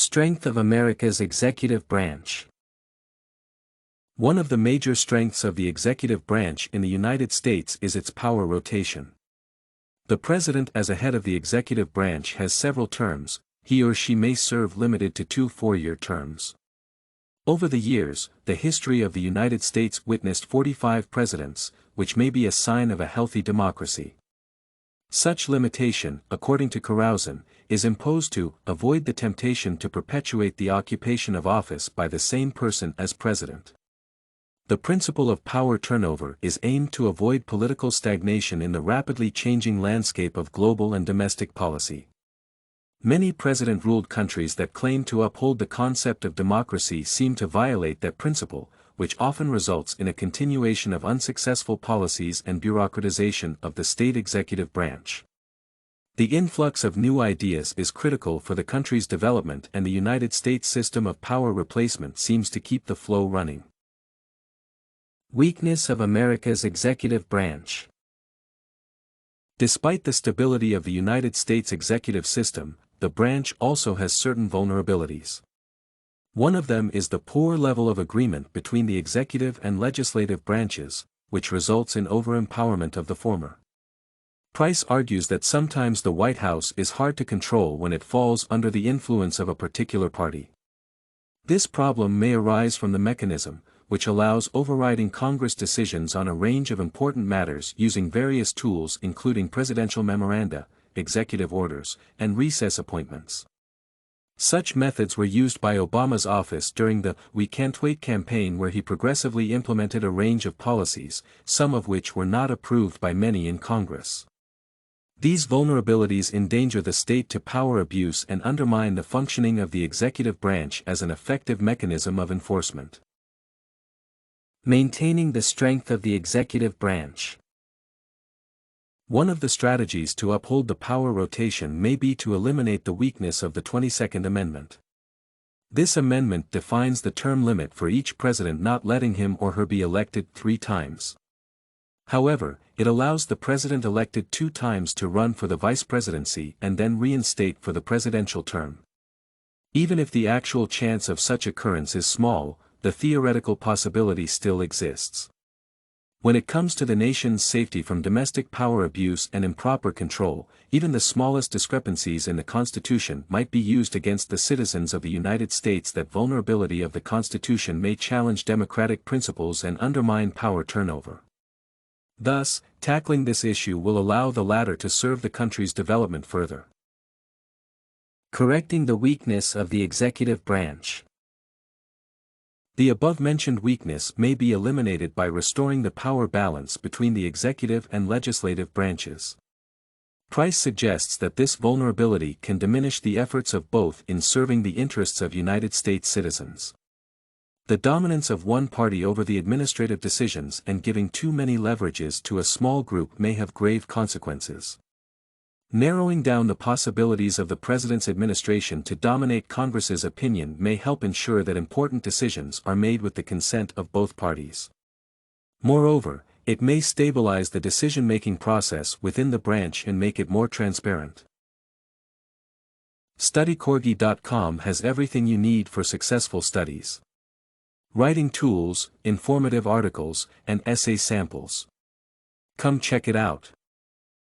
Strength of America's executive branch. One of the major strengths of the executive branch in the United States is its power rotation. The president as a head of the executive branch has several terms. He or she may serve limited to 2 four-year terms. Over the years, the history of the United States witnessed 45 presidents, which may be a sign of a healthy democracy. Such limitation, according to Cărăuşan, is imposed to avoid the temptation to perpetuate the occupation of office by the same person as president. The principle of power turnover is aimed to avoid political stagnation in the rapidly changing landscape of global and domestic policy. Many president-ruled countries that claim to uphold the concept of democracy seem to violate that principle, which often results in a continuation of unsuccessful policies and bureaucratization of the state executive branch. The influx of new ideas is critical for the country's development, and the United States system of power replacement seems to keep the flow running. Weakness of America's executive branch. Despite the stability of the United States executive system, the branch also has certain vulnerabilities. One of them is the poor level of agreement between the executive and legislative branches, which results in over-empowerment of the former. Price argues that sometimes the White House is hard to control when it falls under the influence of a particular party. This problem may arise from the mechanism, which allows overriding Congress decisions on a range of important matters using various tools including presidential memoranda, executive orders, and recess appointments. Such methods were used by Obama's office during the "We Can't Wait" campaign, where he progressively implemented a range of policies, some of which were not approved by many in Congress. These vulnerabilities endanger the state to power abuse and undermine the functioning of the executive branch as an effective mechanism of enforcement. Maintaining the strength of the executive branch. One of the strategies to uphold the power rotation may be to eliminate the weakness of the 22nd Amendment. This amendment defines the term limit for each president, not letting him or her be elected 3 times. However, it allows the president elected 2 times to run for the vice-presidency and then reinstate for the presidential term. Even if the actual chance of such occurrence is small, the theoretical possibility still exists. When it comes to the nation's safety from domestic power abuse and improper control, even the smallest discrepancies in the Constitution might be used against the citizens of the United States. That vulnerability of the Constitution may challenge democratic principles and undermine power turnover. Thus, tackling this issue will allow the latter to serve the country's development further. Correcting the weakness of the executive branch. The above-mentioned weakness may be eliminated by restoring the power balance between the executive and legislative branches. Price suggests that this vulnerability can diminish the efforts of both in serving the interests of United States citizens. The dominance of one party over the administrative decisions and giving too many leverages to a small group may have grave consequences. Narrowing down the possibilities of the president's administration to dominate Congress's opinion may help ensure that important decisions are made with the consent of both parties. Moreover, it may stabilize the decision-making process within the branch and make it more transparent. StudyCorgi.com has everything you need for successful studies. Writing tools, informative articles, and essay samples. Come check it out.